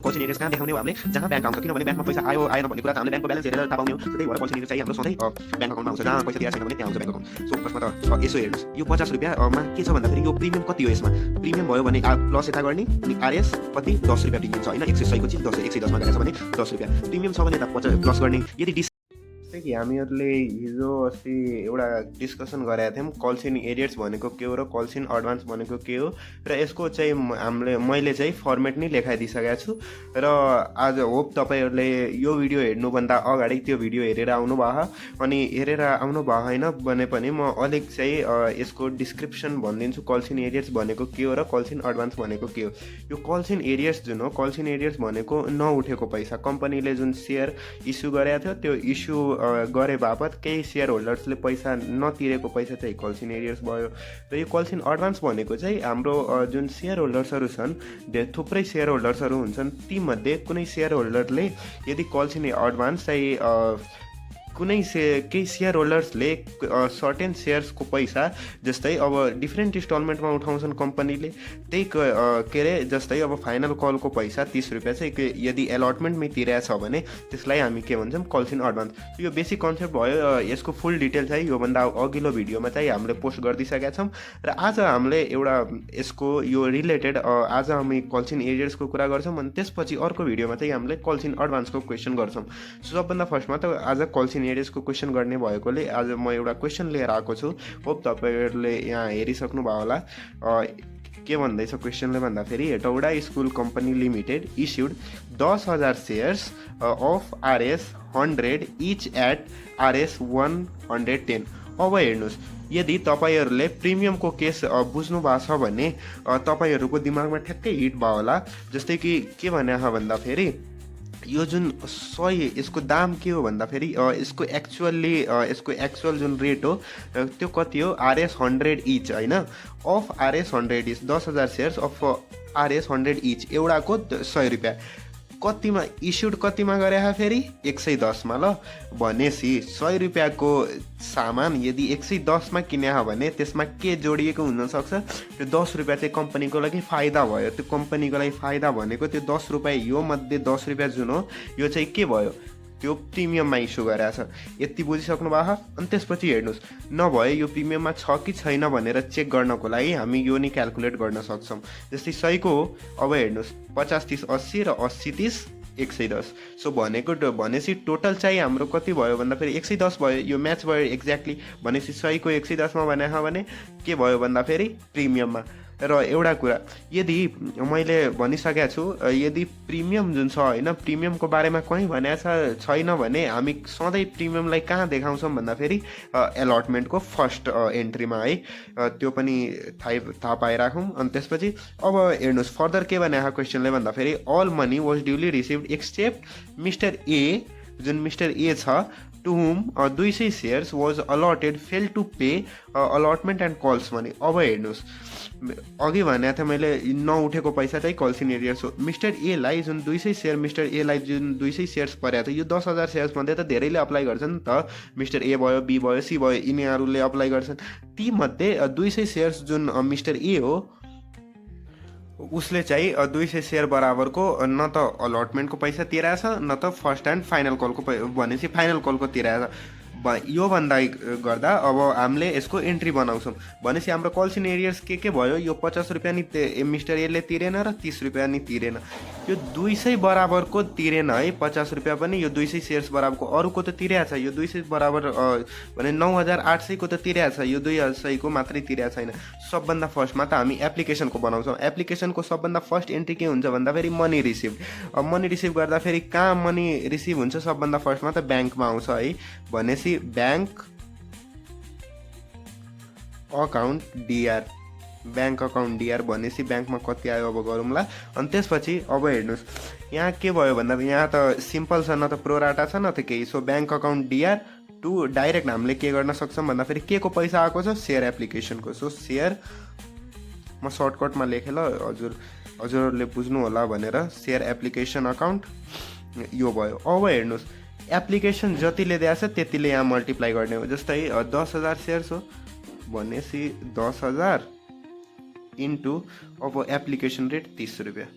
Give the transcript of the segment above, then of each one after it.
Kalsan arrears कहाँ देखाउने हो हामीले, जहाँ ब्याङ्क आउँछ, किनभने ब्याङ्कमा पैसा आयो आएन भन्ने कुरा त हामीले ब्याङ्कको ब्यालेन्स हेरेर थाहा पाउने हो। त्यही भएर कल्सन एरियर चाहिँ हाम्रो सधैँ ब्याङ्क अकाउन्टमा आउँछ, जहाँ पैसा दिएको छैन भने त्यहाँ आउँछ ब्याङ्क अकाउन्ट। सो फर्स्टमा त यसो हेर्नुहोस्, यो 50 रुपियाँमा के छ भन्दाखेरि यो प्रिमियम कति हो, यसमा प्रिमियम भयो भने प्लस यता गर्ने अनि आरएस कति 10 रुपियाँ प्रिमियम छ होइन, 100 को चिज 110 मा गएको छ भने 10 रुपियाँ प्रिमियम छ भने यता 50 प्लस गर्ने। यदि जस्तै कि हामीहरूले हिजो अस्ति एउटा डिस्कसन गरेका थियौँ कल्सन एरियर्स भनेको के हो र कल्सन एडभान्स भनेको के हो, र यसको चाहिँ मैले चाहिँ फर्मेट नै लेखाइदिइसकेको छु। र आज होप तपाईँहरूले यो भिडियो हेर्नुभन्दा अगाडि त्यो भिडियो हेरेर आउनुभयो, अनि हेरेर आउनुभयो होइन भने पनि म अलिक चाहिँ यसको डिस्क्रिप्सन भनिदिन्छु, कल्सन एरियर्स भनेको के हो र कल्सन एडभान्स भनेको के हो। यो कल्सन एरियर्स जुन हो, कल्सन एरियर्स भनेको नउठेको पैसा, कम्पनीले जुन सेयर इस्यु गरेको थियो त्यो इस्यु गरे बापत केही सेयर होल्डर्सले पैसा नतिरेको पैसा चाहिँ कल्सन एरियर्स भयो। र यो कल्सन एडभान्स भनेको चाहिँ हाम्रो जुन सेयर होल्डर्सहरू छन्, थुप्रै सेयर होल्डर्सहरू हुन्छन्, तीमध्ये कुनै सेयर होल्डरले यदि कल्सन एडभान्स चाहिँ केही सेयर होल्डर्सले सर्टेन सेयर्सको पैसा जस्तै अब डिफ्रेन्ट इन्स्टलमेन्टमा उठाउँछन् कम्पनीले, त्यही के अरे जस्तै अब फाइनल कलको पैसा 30 रुपियाँ चाहिँ यदि एलटमेन्टमै तिरेको छ भने त्यसलाई हामी के भन्छौँ, कल्सन एडभान्स। यो बेसिक कन्सेप्ट भयो। यसको फुल डिटेल चाहिँ योभन्दा अघिल्लो भिडियोमा चाहिँ हामीले पोस्ट गरिदिइसकेका छौँ, र आज हामीले एउटा यसको यो रिलेटेड आज हामी कल्सन एरियर्सको कुरा गर्छौँ, अनि त्यसपछि अर्को भिडियोमा चाहिँ हामीले कल्सन एडभान्सको क्वेसन गर्छौँ। सो सबभन्दा फर्स्टमा त आज कल्सन एरियर्सको क्वेसन गर्ने भएकोले आज म एउटा क्वेसन लिएर आएको छु। होप तपाईँहरूले यहाँ हेरिसक्नु भयो होला। के भन्दैछ क्वेसनले भन्दाखेरि, Hetauda school company limited issued 10,000 shares of RS 100 each at RS 110। अब हेर्नुहोस्, यदि तपाईँहरूले प्रिमियमको केस बुझ्नु भएको छ भने तपाईँहरूको दिमागमा ठ्याक्कै हिट भयो होला। जस्तै कि के भने भन्दाखेरि यो जुन 100 यसको दाम के हो भन्दाखेरि यसको एक्चुअल जुन रेट हो त्यो कति हो, आरएस 100 इच होइन, of RS 100 each 10,000 shares of RS 100 each, एउटाको 100 रुपियाँ। कतिमा इस्युड कतिमा गरे फेरि 110 मा। ल भनेपछि 100 रुपियाँको सामान यदि 110 मा किने भने त्यसमा के जोडिएको हुनसक्छ, त्यो 10 रुपियाँ चाहिँ कम्पनीको लागि फाइदा भयो। त्यो कम्पनीको लागि फाइदा भनेको त्यो 10 रुपियाँ, यो मध्ये 10 रुपियाँ जुन हो यो चाहिँ के भयो, त्यो प्रिमियममा इस्यु गरेको छ। यति बुझिसक्नु भएको। अनि त्यसपछि हेर्नुहोस्, नभए यो प्रिमियममा छ कि छैन भनेर चेक गर्नको लागि हामी यो नि क्यालकुलेट गर्न सक्छौँ। जस्तै 100 को हो, अब हेर्नुहोस् 50 30 80 र 80 30 110। सो भनेपछि टोटल चाहिँ हाम्रो कति भयो भन्दाखेरि 110 भयो। यो म्याच भयो एक्ज्याक्टली। भनेपछि 100 को 110 मा भने के भयो भन्दाखेरि प्रिमियममा। र एउटा कुरा यदि मैले भनिसकेको छु, यदि प्रिमियम जुन छ होइन, प्रिमियमको बारेमा कहीँ भनेको छैन भने हामी सधैँ प्रिमियमलाई कहाँ देखाउँछौँ भन्दाखेरि एलटमेन्टको फर्स्ट एन्ट्रीमा है, त्यो पनि थाहा पाइराखौँ। अनि त्यसपछि अब हेर्नुहोस् फर्दर के भनेको क्वेसनले भन्दाखेरि, all money was duly received except mister A, जुन मिस्टर ए छ, to whom 200 shares was allotted failed to pay allotment and calls money। अब हेर्नुहोस्, अघि भनेको थिएँ मैले नउठेको पैसा चाहिँ कल्सन एरियर्स हो। मिस्टर एलाई जुन 200 सेयर, मिस्टर एलाई जुन 200 सेयर्स परेको थियो, यो 10,000 सेयर्स मध्ये त धेरैले अप्लाई गर्छन् नि त, मिस्टर ए भयो, बी भयो, सी भयो, यिनीहरूले अप्लाई गर्छन्। ती मध्ये 200 सेयर्स जुन मिस्टर ए हो उसले चाहिँ 200 सेयर बराबरको न त अलटमेन्टको पैसा तिरेछ, न त फर्स्ट एन्ड फाइनल कलको भनेपछि फाइनल कलको तिरेछ। यो भन्दा गर्दा अब हामीले यसको एन्ट्री बनाउँछौँ। भनेपछि हाम्रो कल्सन एरियर्स के भयो, यो 50 रुपियाँ नि मिस्टर एले तिरेन र 30 रुपियाँ नि तिरेन, यो 200 बराबरको तिरेन है, 50 रुपियाँ पनि यो 200 सेयर्स बराबरको, अरूको त तिरेको छ। यो 200 बराबर भने 9,800 को त तिरेको छ, यो 200 को मात्रै तिरेको छैन। सबभन्दा फर्स्टमा त हामी एप्लिकेसनको बनाउँछौँ। एप्लिकेसनको सबभन्दा फर्स्ट एन्ट्री के हुन्छ भन्दाखेरि मनी रिसिभ। अब मनी रिसिभ गर्दाखेरि कहाँ मनी रिसिभ हुन्छ, सबभन्दा फर्स्टमा त ब्याङ्कमा आउँछ है। भनेपछि bank account DR, bank account DR भनेपछि ब्याङ्कमा कति आयो अब गरौँला। अनि त्यसपछि अब हेर्नुहोस् यहाँ के भयो भन्दा यहाँ त सिम्पल छ, न त प्रोराटा छ न त केही। So bank account DR to direct हामीले के गर्न सक्छौँ भन्दाखेरि के को पैसा आएको छ, सेयर एप्लिकेसनको। सो सेयर म सर्टकटमा लेखेँ ल, हजुरहरूले बुझ्नु होला भनेर, सेयर एप्लिकेसन अकाउन्ट यो भयो। अब हेर्नुहोस् एप्लिकेसन जतिले दिएको छ त्यतिले यहाँ मल्टिप्लाई गर्ने हो। जस्तै 10,000 सेयर्स हो भनेपछि 10,000 इन्टु अब एप्लिकेसन रेट 30 रुपियाँ।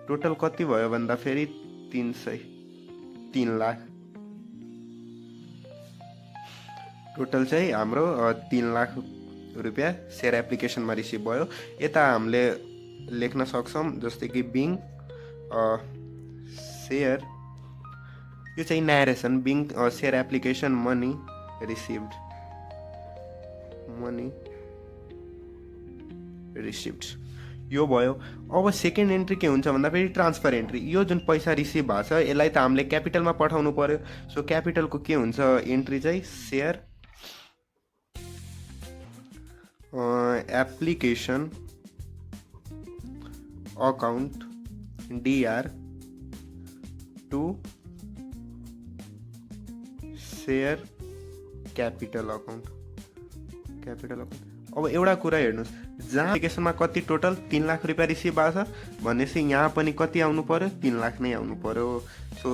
टोटल कति भयो भन्दा फेरि 3 लाख टोटल चाहिँ हाम्रो 3 लाख रुपियाँ सेयर एप्लिकेसनमा रिसिभ भयो। यता हामीले लेख्न सक्छौँ जस्तै कि बिङ सेयर, यो चाहिँ narration, being share application money received यो भयो। अब सेकेन्ड एन्ट्री के हुन्छ भन्दा फेरि ट्रान्सफर एन्ट्री। यो जुन पैसा रिसिभ भएको छ यसलाई त हामीले क्यापिटलमा पठाउनु पर्यो। सो क्यापिटलको के हुन्छ एन्ट्री चाहिँ share application account DR to share capital account. अब एउटा कुरा हेर्नुहोस्, जहाँ एप्लिकेसनमा कति टोटल 3 लाख रुपियाँ रिसिभ भएको छ भनेपछि यहाँ पनि कति आउनु पर्यो, 3 लाख नै आउनु पर्यो। सो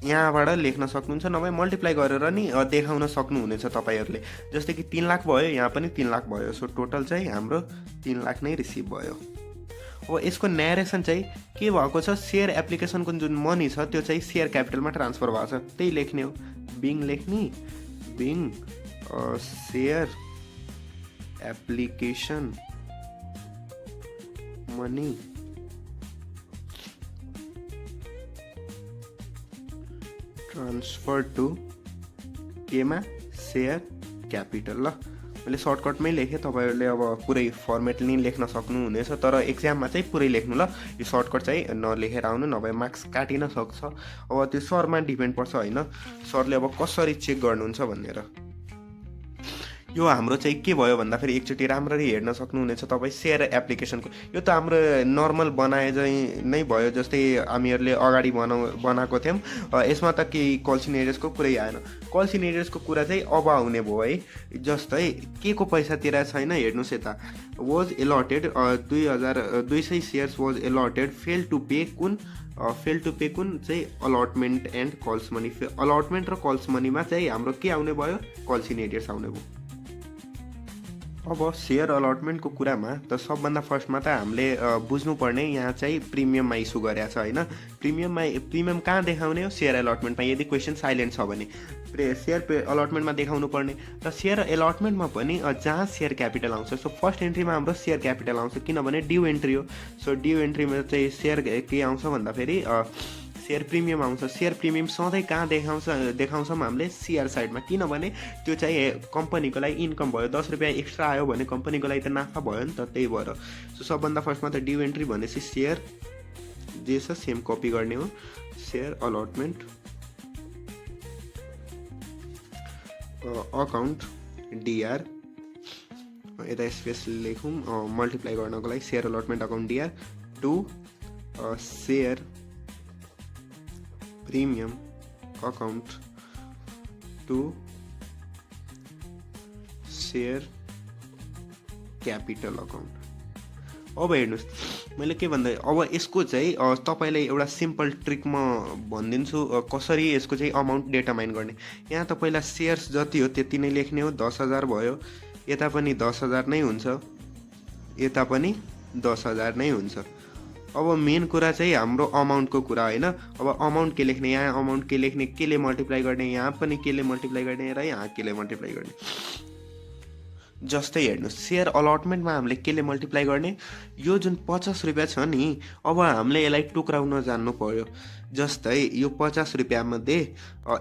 यहाँबाट लेख्न सक्नुहुन्छ, नभए मल्टिप्लाई गरेर नि देखाउन सक्नुहुनेछ तपाईँहरूले। जस्तै कि 3 लाख भयो, यहाँ पनि 3 लाख भयो। सो टोटल चाहिँ हाम्रो 3 लाख नै रिसिभ भयो। अब यसको न्यारेसन चाहिँ के भएको छ, सेयर एप्लिकेसनको जुन मनी छ त्यो चाहिँ सेयर क्यापिटलमा ट्रान्सफर भएको छ, त्यही लेख्ने हो। बिङ लेख्ने, being share application money transfer to केमा, सेयर क्यापिटल। ल मैले सर्टकटमै लेखेँ, तपाईँहरूले अब पुरै फर्मेट नै लेख्न सक्नुहुनेछ, तर एक्जाममा चाहिँ पुरै लेख्नु ल। यो सर्टकट चाहिँ नलेखेर आउनु, नभए मार्क्स काटिन सक्छ। अब त्यो सरमा डिपेन्ड पर्छ होइन, सरले अब कसरी चेक गर्नुहुन्छ भनेर। यो हाम्रो चाहिँ के भयो भन्दा फेरि एकचोटि राम्ररी हेर्न सक्नुहुनेछ तपाईँ सेयर एप्लिकेसनको। यो त हाम्रो नर्मल बनाए चाहिँ नै भयो, जस्तै हामीहरूले अगाडि बनाएको थियौँ। यसमा त केही कल्सिनेरियसको कुरै आएन। कल्सिनेरियसको कुरा चाहिँ अब आउने भयो है। जस्तै के को पैसा तिरेको छैन हेर्नुहोस् यता, was allotted 200 shares was allotted, fail to pay कुन चाहिँ allotment and calls money. Allotment र कल्स मनीमा चाहिँ हाम्रो के आउने भयो, कल्सिनेरियस आउने भयो। अब सेयर अलटमेन्टको कुरामा त सबभन्दा फर्स्टमा त हामीले बुझ्नुपर्ने यहाँ चाहिँ प्रिमियममा इस्यु गरेको छ होइन। प्रिमियम कहाँ देखाउने हो, सेयर अलटमेन्टमा। यदि क्वेसन साइलेन्ट छ भने सेयर अलटमेन्टमा देखाउनु पर्ने। र सेयर अलटमेन्टमा पनि जहाँ सेयर क्यापिटल आउँछ, सो फर्स्ट एन्ट्रीमा हाम्रो सेयर क्यापिटल आउँछ, किनभने ड्यू एन्ट्री हो। सो ड्यू एन्ट्रीमा चाहिँ सेयर के आउँछ भन्दाखेरि सेयर प्रिमियम आउँछ। सेयर प्रिमियम सधैँ कहाँ देखाउँछौँ हामीले, सेयर साइडमा, किनभने त्यो चाहिँ कम्पनीको लागि इन्कम भयो। 10 रुपियाँ एक्स्ट्रा आयो भने कम्पनीको लागि त नाफा भयो नि त, त्यही भएर। सो सबभन्दा फर्स्टमा त ड्यू एन्ट्री भनेपछि सेयर जे छ सेम कपी गर्ने हो, सेयर अलटमेन्ट अकाउन्ट DR, यता स्पेस लेखौँ मल्टिप्लाई गर्नको लागि, share allotment account DR to share premium account to share capital account. अब हेर्नुहोस् मैले के भन्दा, अब यसको चाहिँ तपाईँलाई एउटा सिम्पल ट्रिक म भनिदिन्छु कसरी यसको चाहिँ अमाउन्ट डिटरमाइन गर्ने। यहाँ त पहिला सेयर्स जति हो त्यति नै लेख्ने हो, 10,000 भयो। यता पनि 10,000 नै हुन्छ, यता पनि 10,000 नै हुन्छ। अब मेन कुरा चाहिँ हाम्रो अमाउन्टको कुरा होइन। अब अमाउन्ट के लेख्ने, यहाँ अमाउन्ट के लेख्ने, केले मल्टिप्लाई गर्ने, यहाँ पनि केले मल्टिप्लाई गर्ने र यहाँ केले मल्टिप्लाई गर्ने। जस्तै हेर्नुहोस् सेयर अलटमेन्टमा हामीले केले मल्टिप्लाई गर्ने, यो जुन 50 रुपियाँ छ नि, अब हामीले यसलाई टुक्राउन जान्नु पर्यो। जस्तै यो 50 रुपियाँ मध्ये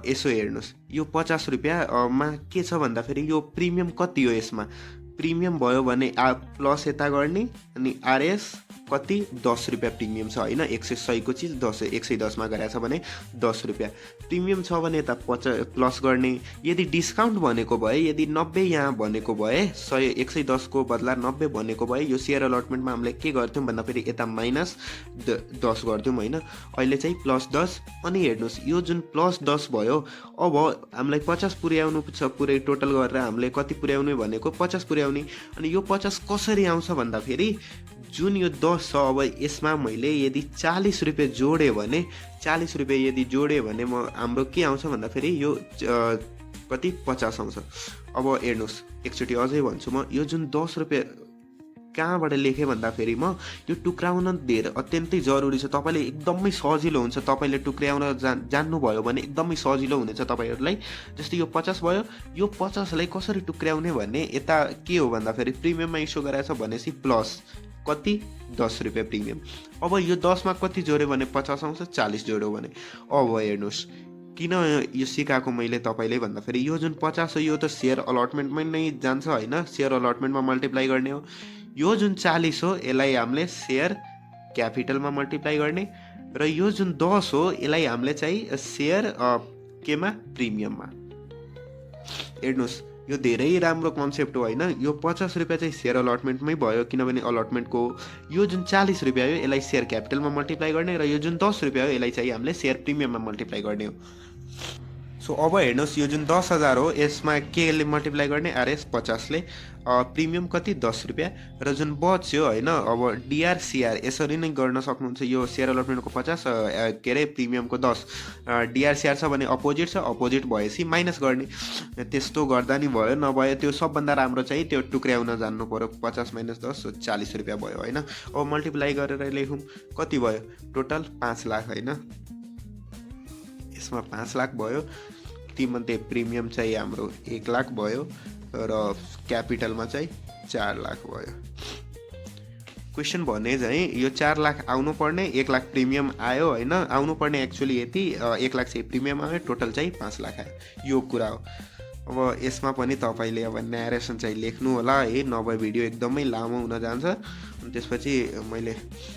यसो हेर्नुहोस्, यो 50 रुपियाँ मा के छ भन्दाखेरि यो प्रिमियम कति हो, यसमा प्रिमियम भयो भने प्लस यता गर्ने, अनि RS कति 10 रुपियाँ प्रिमियम छ होइन। 100 को चिज 110 मा गरेको छ भने 10 रुपियाँ प्रिमियम छ भने यता 50 प्लस गर्ने। यदि डिस्काउन्ट भनेको भए, यदि 90 यहाँ भनेको भए, 110 को बदला 90 भनेको भए, यो सेयर अलटमेन्टमा हामीले के गर्थ्यौँ भन्दाखेरि यता माइनस 10 गर्थ्यौँ होइन। अहिले चाहिँ प्लस 10। अनि हेर्नुहोस् यो जुन प्लस 10 भयो, अब हामीलाई 50 पुर्याउनु छ, पुरै टोटल गरेर हामीले कति पुर्याउने भनेको 50 पुर्याउने। अनि यो 50 कसरी आउँछ भन्दाखेरि जुन यो 10 छ, अब यसमा मैले यदि 40 रुपियाँ जोडेँ भने, 40 रुपियाँ यदि जोडेँ भने हाम्रो के आउँछ भन्दाखेरि यो कति 50 आउँछ। अब हेर्नुहोस् एकचोटि अझै भन्छु म, यो जुन 10 रुपियाँ कहाँबाट लेखेँ भन्दाखेरि म यो टुक्राउन धेरै अत्यन्तै जरुरी छ। तपाईँले एकदमै सजिलो हुन्छ, तपाईँले टुक्र्याउन जान्नुभयो भने एकदमै सजिलो हुनेछ तपाईँहरूलाई। जस्तै यो 50 भयो, यो 50लाई कसरी टुक्र्याउने भन्ने यता के हो भन्दाखेरि प्रिमियममा इस्यु गराएछ भनेपछि प्लस कति 10 रुपियाँ प्रिमियम। अब यो 10मा कति जोड्यो भने 50 आउँछ, 40 जोड्यो भने। अब हेर्नुहोस् किन यो सिकाएको मैले तपाईँले भन्दाखेरि यो जुन 50 हो यो त सेयर अलटमेन्टमै नै जान्छ होइन, सेयर अलटमेन्टमा मल्टिप्लाई गर्ने हो। यो जुन 40 हो यसलाई हामीले सेयर क्यापिटलमा मल्टिप्लाई गर्ने, र यो जुन 10 हो यसलाई हामीले चाहिँ सेयर केमा प्रिमियममा। हेर्नुहोस् यो धेरै राम्रो कन्सेप्ट हो होइन। यो 50 रुपियाँ चाहिँ सेयर अलटमेन्टमै भयो किनभने अलटमेन्टको यो जुन 40 रुपियाँ हो यसलाई सेयर क्यापिटलमा मल्टिप्लाई गर्ने, र यो जुन 10 रुपियाँ हो यसलाई चाहिँ हामीले सेयर प्रिमियममा मल्टिप्लाई गर्ने हो। सो अब हेर्नुहोस् यो जुन 10,000 हो यसमा केले मल्टिप्लाई गर्ने, आरएस 50ले, प्रिमियम कति 10 रुपियाँ, र जुन बच्यो होइन अब डिआरसिआर यसरी नै गर्न सक्नुहुन्छ। यो सेयर अलटमेन्टको 50 के अरे प्रिमियमको 10, डिआरसिआर छ भने अपोजिट छ, अपोजिट भएपछि माइनस गर्ने। त्यस्तो गर्दा नि भयो, नभए त्यो सबभन्दा राम्रो चाहिँ त्यो टुक्र्याउन जान्नु पऱ्यो। 50 - 10 40 रुपियाँ भयो होइन। अब मल्टिप्लाई गरेर लेखौँ कति भयो टोटल 5 लाख होइन। यसमा 5 लाख भयो, तीमध्ये प्रिमियम चाहिँ हाम्रो 1 लाख भयो र क्यापिटलमा चाहिँ 4 लाख भयो। क्वेसन भने चाहिँ यो 4 लाख आउनु पर्ने, 1 लाख प्रिमियम आयो होइन, आउनु पर्ने एक्चुअली यति 1 लाख चाहिँ प्रिमियम आयो, टोटल चाहिँ 5 लाख आयो। यो कुरा हो। अब यसमा पनि तपाईँले अब न्यारेसन चाहिँ लेख्नु होला है, नभए भिडियो एकदमै लामो हुन जान्छ। अनि त्यसपछि मैले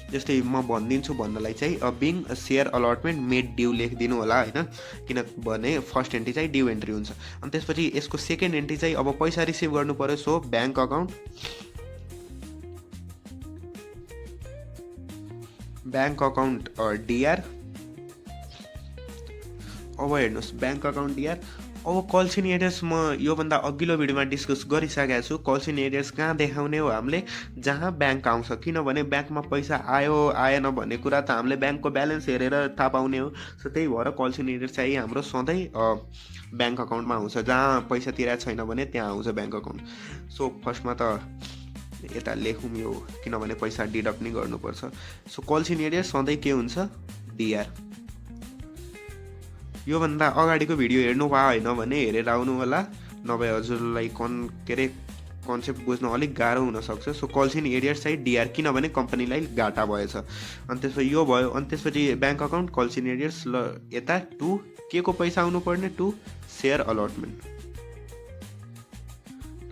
जस्तै म भनिदिन्छु भन्नलाई चाहिँ बिङ सेयर अलटमेन्ट मेड ड्यू लेखिदिनु होला होइन, किनभने फर्स्ट एन्ट्री चाहिँ ड्यू एन्ट्री हुन्छ। अनि त्यसपछि यसको सेकेन्ड एन्ट्री चाहिँ अब पैसा रिसिभ गर्नु पऱ्यो, सो ब्याङ्क अकाउन्ट डिआर। अब हेर्नुहोस् ब्याङ्क अकाउन्ट डिआर। अब कल्सिन एरियर्स म योभन्दा अघिल्लो भिडियोमा डिस्कस गरिसकेको छु। कल्सिन एरियर्स कहाँ देखाउने हो हामीले, जहाँ ब्याङ्क आउँछ, किनभने ब्याङ्कमा पैसा आयो आएन भन्ने कुरा त हामीले ब्याङ्कको ब्यालेन्स हेरेर थाहा पाउने हो। सो त्यही भएर कल्सिन एरियर्स चाहिँ हाम्रो सधैँ ब्याङ्क अकाउन्टमा आउँछ, जहाँ पैसा तिरेको छैन भने त्यहाँ आउँछ ब्याङ्क अकाउन्ट। सो फर्स्टमा त यता लेखौँ यो, किनभने पैसा डिडक्ट नै गर्नुपर्छ। सो कल्सिन एरियर्स सधैँ के हुन्छ डिआर। योभन्दा अगाडिको भिडियो हेर्नु भयो होइन भने हेरेर आउनु होला, नभए हजुरलाई कन्सेप्ट बुझ्न अलिक गाह्रो हुनसक्छ। सो कल्सिन एरियर्स चाहिँ डिआर, किनभने कम्पनीलाई घाटा भएछ। अनि त्यसपछि यो भयो, अनि त्यसपछि ब्याङ्क अकाउन्ट कल्सिन एरियर्स, ल यता टु के को पैसा आउनु पर्ने, to share allotment,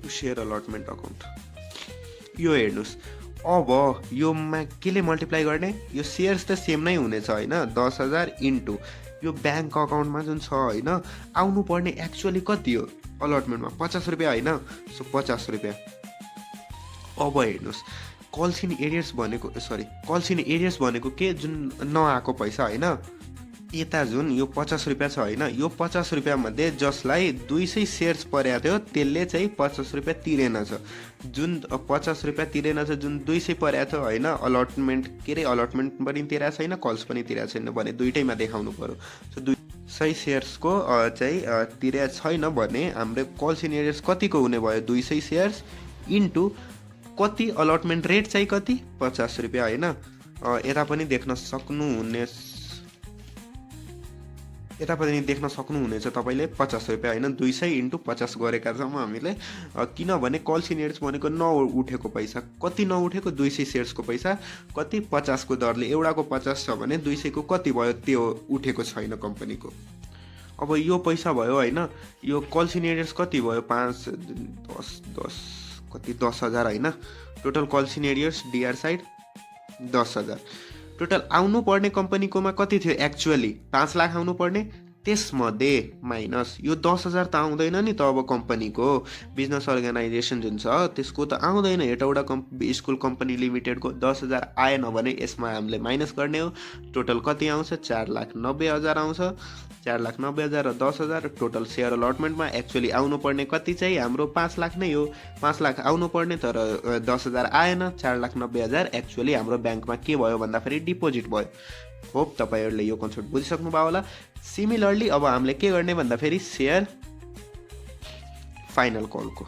to share allotment account. यो हेर्नुहोस् अब योमा केले मल्टिप्लाई गर्ने, यो सेयर्स त सेम नै हुनेछ होइन, 10,000 इन्टु यो ब्याङ्क अकाउन्टमा जुन छ होइन आउनु पर्ने एक्चुअली कति हो अलटमेन्टमा 50 रुपियाँ होइन। सो 50 रुपियाँ। अब हेर्नुहोस् कल्सिन एरियर्स भनेको के, जुन नआएको पैसा होइन, यता जुन यो 50 रुपियाँ छ होइन, यो 50 रुपियाँ मध्ये जसलाई 200 सेयर्स परेको थियो त्यसले चाहिँ 50 रुपियाँ तिरेनछ। जुन 50 रुपियाँ तिरेनछ, जुन 200 परेको थियो होइन, अलटमेन्ट के अरे अलटमेन्ट पनि तिरेको छैन, कल्स पनि तिरेको छैन भने दुइटैमा देखाउनु पऱ्यो। सो 200 सेयर्सको चाहिँ तिरेको छैन भने हाम्रो कल्सिन एरियर्स कतिको हुने भयो, 200 सेयर्स इन्टु कति अलटमेन्ट रेट चाहिँ कति 50 रुपियाँ होइन। यता पनि देख्न सक्नुहुनेछ तपाईँले 50 रुपियाँ होइन, 200 इन्टु 50 गरेका छौँ हामीले, किनभने कल्सिन एरियर्स भनेको नउठेको पैसा कति नउठेको, 200 सेयर्सको पैसा कति 50 को दरले, एउटाको 50 छ भने 200 को कति भयो त्यो उठेको छैन कम्पनीको। अब यो पैसा भयो होइन, यो कल्सिन एरियर्स कति भयो 5 10 कति 10,000 होइन, total calls in arrears DR side 10,000। Total आउनु पर्ने कम्पनीकोमा कति थियो एक्चुअली 5 लाख आउनु पर्ने, त्यसमध्ये माइनस यो 10,000 त आउँदैन नि त। अब कम्पनीको बिजनेस अर्गनाइजेसन जुन छ त्यसको त आउँदैन, एउटा स्कुल कम्पनी लिमिटेडको 10,000 आएन भने यसमा हामीले माइनस गर्ने हो। टोटल कति आउँछ 4,90,000 आउँछ, 4,90,000 र 10,000 टोटल सेयर अलटमेन्टमा एक्चुअली आउनु पर्ने कति चाहिँ हाम्रो 5 लाख नै हो। 5 लाख आउनु पर्ने तर 10,000 आएन, 4,90,000 एक्चुअली हाम्रो ब्याङ्कमा के भयो भन्दाखेरि डिपोजिट भयो। होप तपाईँहरूले यो कन्सेप्ट बुझिसक्नु भयो होला। सिमिलरली अब हामीले के गर्ने भन्दाखेरि सेयर फाइनल कलको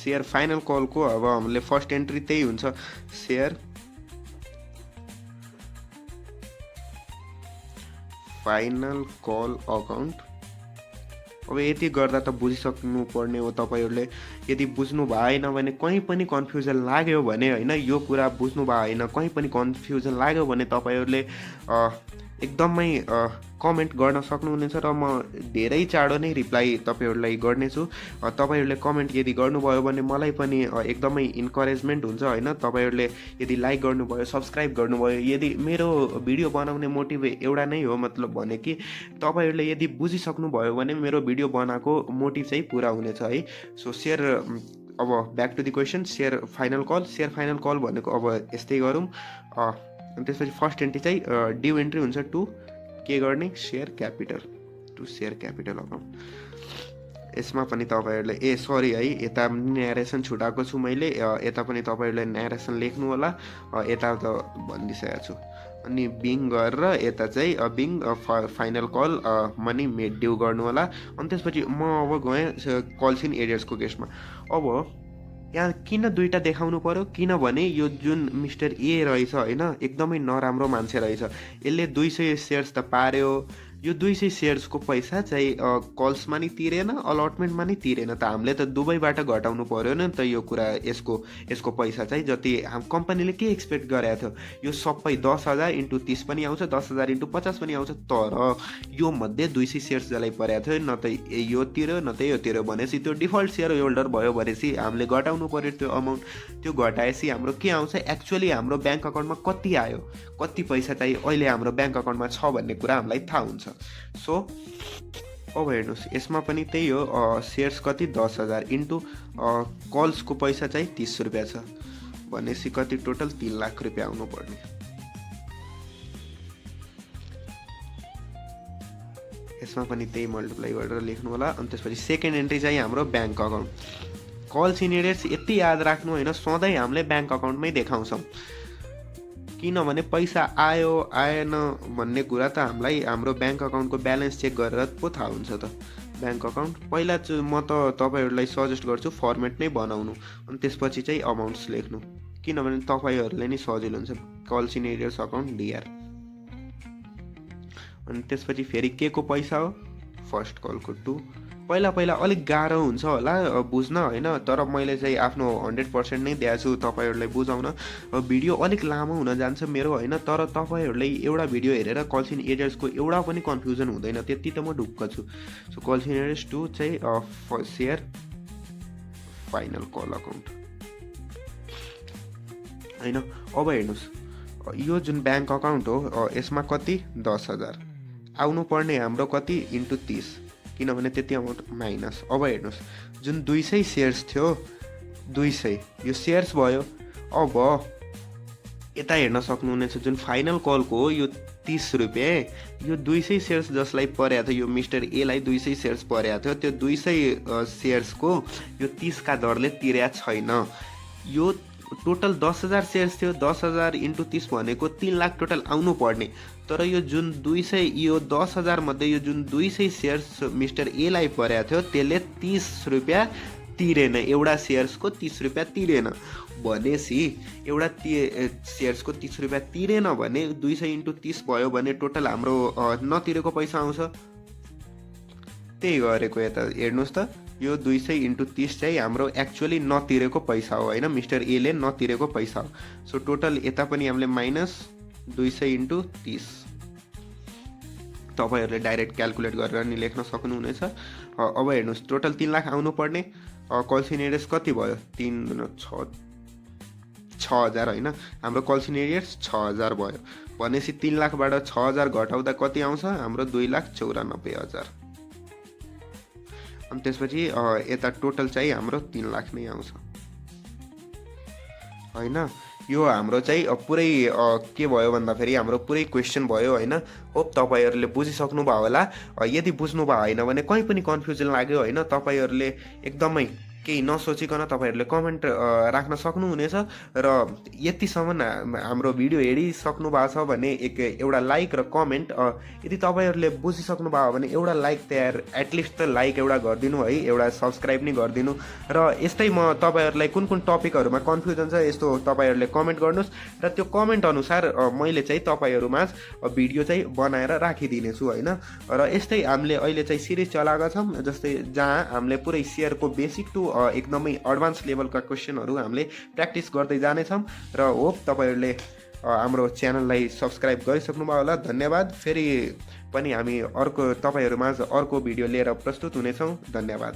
सेयर फाइनल कलको अब हामीले फर्स्ट एन्ट्री त्यही हुन्छ, सेयर फाइनल कल अकाउन्ट। अब यति गर्दा त बुझिसक्नु पर्ने हो तपाईहरुले। यदि बुझ्नु भएन भने कहीँ पनि कन्फ्युजन लाग्यो भने हैन, यो कुरा बुझ्नु भएन कहीँ पनि कन्फ्युजन लाग्यो भने तपाईहरुले एकदमै कमेन्ट गर्न सक्नुहुनेछ र म धेरै चाँडो नै रिप्लाई तपाईहरुलाई गर्नेछु। तपाईहरुले कमेन्ट यदि गर्नुभयो भने मलाई पनि एकदमै इन्करेजमेन्ट हुन्छ हैन। तपाईहरुले यदि लाइक गर्नुभयो, सब्स्क्राइब गर्नुभयो, यदि मेरो भिडियो बनाउने मोटिभ एउटा नै हो, मतलब भने कि तपाईहरुले यदि बुझिसक्नु भयो भने मेरो भिडियो बनाएको मोटिभ चाहिँ पुरा हुनेछ है। सो सेयर, अब back to the question, share final call भनेको अब यस्तै गरौँ। अनि त्यसपछि फर्स्ट एन्ट्री चाहिँ ड्यू एन्ट्री हुन्छ टु के गर्ने, share capital, to share capital account. यसमा पनि तपाईहरुले सरी है, यता न्यारेसन छुटाएको छु मैले, यता पनि तपाईहरुले न्यारेसन लेख्नु होला, यता त भनिदिइसकेको छु। अनि बिङ गरेर यता चाहिँ being final call money made due गर्नु होला। अनि त्यसपछि म अब गएँ कल्स इन एरियर्सको केसमा। अब यहाँ किन दुईटा देखाउनु पर्यो, किनभने यो जुन मिस्टर ए रहेछ हैन, एकदमै नराम्रो मान्छे रहेछ। यसले 200 सेयर्स त पार्यो, यो 200 सेयर्सको पैसा चाहिँ कल्समा नि तिरेन, अलटमेन्टमा नि तिरेन। त हामीले त दुवैबाट घटाउनु पर्यो नि त यो कुरा, यसको पैसा चाहिँ जति कम्पनीले के एक्सपेक्ट गरेको थियो। यो सबै 10,000 × 30 पनि आउँछ, 10,000 × 50 पनि आउँछ, तर यो मध्ये 200 सेयर्स जसलाई परेको थियो, न त यो तिर्यो न त यो तिर्यो भनेपछि त्यो डिफल्ट सेयर होल्डर भयो भनेपछि हामीले घटाउनु पर्यो त्यो अमाउन्ट। त्यो घटाएपछि हाम्रो के आउँछ, एक्चुअली हाम्रो ब्याङ्क अकाउन्टमा कति आयो, कति पैसा चाहिँ अहिले हाम्रो ब्याङ्क अकाउन्टमा छ भन्ने कुरा हामीलाई थाहा हुन्छ। सो अब हेर्नुहोस्, यसमा पनि त्यही हो, सेयर्स कति 10,000 इन्टु कल्सको पैसा चाहिँ 30 रुपियाँ छ भनेपछि कति टोटल 3 लाख रुपियाँ आउनु पर्ने। यसमा पनि त्यही मल्टिप्लाई गरेर लेख्नु होला। अनि त्यसपछि सेकेन्ड एन्ट्री चाहिँ हाम्रो bank account. Calls in arrears यति याद राख्नु होइन, सधैँ हामीले ब्याङ्क अकाउन्टमै देखाउँछौँ, किनभने पैसा आयो आएन भन्ने कुरा त हामीलाई हाम्रो ब्याङ्क अकाउन्टको ब्यालेन्स चेक गरेर पो थाहा हुन्छ त। ब्याङ्क अकाउन्ट पहिला म त तपाईहरुलाई सजेस्ट गर्छु फर्मेट नै बनाउनु, अनि त्यसपछि चाहिँ अमाउन्ट्स लेख्नु, किनभने तपाईहरुले नै सजिलो हुन्छ। Calls in arrears account DR, अनि त्यसपछि फेरि के को पैसा हो, फर्स्ट कलको 2। पहिला अलिक गाह्रो हुन्छ होला बुझ्न हैन, तर मैले चाहिँ आफ्नो 100% नै दिएको छु तपाईहरुलाई बुझाउन। भिडियो अलिक लामो हुन जान्छ मेरो हैन, तर तपाईहरुले एउटा भिडियो हेरेर कल्स इन एरियर्सको एउटा पनि कन्फ्युजन हुँदैन, त्यति त म ढुक्क छु। सो कल्स इन एरियर्स 2 चाहिँ सेयर फाइनल कल अकाउन्ट हैन। अब हेर्नुस्, यो जुन ब्याङ्क अकाउन्ट हो यसमा कति 10,000 आउनु पर्ने हाम्रो कति इन्टु 30, किनभने त्यति अमाउन्ट माइनस। अब हेर्नुहोस्, जुन 200 सेयर्स थियो 200 यो सेयर्स भयो। अब यता हेर्न सक्नुहुनेछ जुन फाइनल कलको हो यो 30 रुपियाँ, यो 200 सेयर्स जसलाई परेको थियो, यो मिस्टर ए लाई 200 सेयर्स परेको थियो, त्यो 200 सेयर्सको यो 30 का दरले तिरेको छैन। यो टोटल 10,000 सेयर्स थियो, 10,000 × 30 भनेको 3 लाख टोटल आउनु पर्ने, तर यो जुन 200 यो 10,000 मध्ये यो जुन 200 सेयर्स मिस्टर ए लाई परेको थियो त्यसले 30 रुपियाँ तिरेन, एउटा सेयर्सको 30 रुपियाँ तिरेन भनेपछि एउटा सेयर्सको 30 रुपियाँ तिरेन भने 200 × 30 भयो भने टोटल हाम्रो नतिरेको पैसा आउँछ। त्यही गरेको यता हेर्नुहोस् त, यो 200 × 30 चाहिँ हाम्रो एक्चुअली नतिरेको पैसा हो हैन, मिस्टर ए ले नतिरेको पैसा हो। सो टोटल यता पनि हामीले माइनस 200 × 30 तपाईहरुले डाइरेक्ट क्याल्कुलेट गरेर नि लेख्न सक्नुहुनेछ। अब हेर्नुस्, टोटल 3 लाख आउनु पर्ने, कल्स इन एरियर्स कति भयो 6,000 हैन, हाम्रो कल्स इन एरियर्स 6,000 भयो भनेपछि 3 लाखबाट 6,000 घटाउँदा कति आउँछ हाम्रो 2,94,000। अनि त्यसपछि यता टोटल चाहिँ हाम्रो 3 लाख नै आउँछ हैन। यो हाम्रो चाहिँ पुरै के भयो भन्दाखेरि हाम्रो पुरै क्वेशन भयो हैन। होप तपाईहरुले बुझिसक्नु भयो होला। यदि बुझ्नु भएन भने कहीँ पनि कन्फ्युजन लाग्यो हैन, तपाईहरुले एकदमै केही नसोचिकन तपाईँहरूले कमेन्ट राख्न सक्नुहुनेछ र यतिसम्म हाम्रो भिडियो हेरिसक्नु भएको छ भने एउटा लाइक र कमेन्ट, यदि तपाईँहरूले बुझिसक्नु भयो भने एउटा लाइक तयार एटलिस्ट त लाइक एउटा गरिदिनु है, एउटा सब्सक्राइब नै गरिदिनु। र यस्तै म तपाईँहरूलाई कुन कुन टपिकहरूमा कन्फ्युजन छ यस्तो तपाईँहरूले कमेन्ट गर्नुहोस् र त्यो कमेन्ट अनुसार मैले चाहिँ तपाईँहरूमा भिडियो चाहिँ बनाएर राखिदिनेछु होइन। र यस्तै हामीले अहिले चाहिँ सिरिज चलाएका छौँ जस्तै जहाँ हामीले पुरै सेयरको बेसिक टु एकदमै एडभान्स लेभलका क्वेसनहरू हामीले प्र्याक्टिस गर्दै जानेछौँ र होप तपाईँहरूले हाम्रो च्यानललाई सब्सक्राइब गरिसक्नुभयो होला। धन्यवाद। फेरि पनि हामी अर्को तपाईँहरूमा अर्को भिडियो लिएर प्रस्तुत हुनेछौँ। धन्यवाद।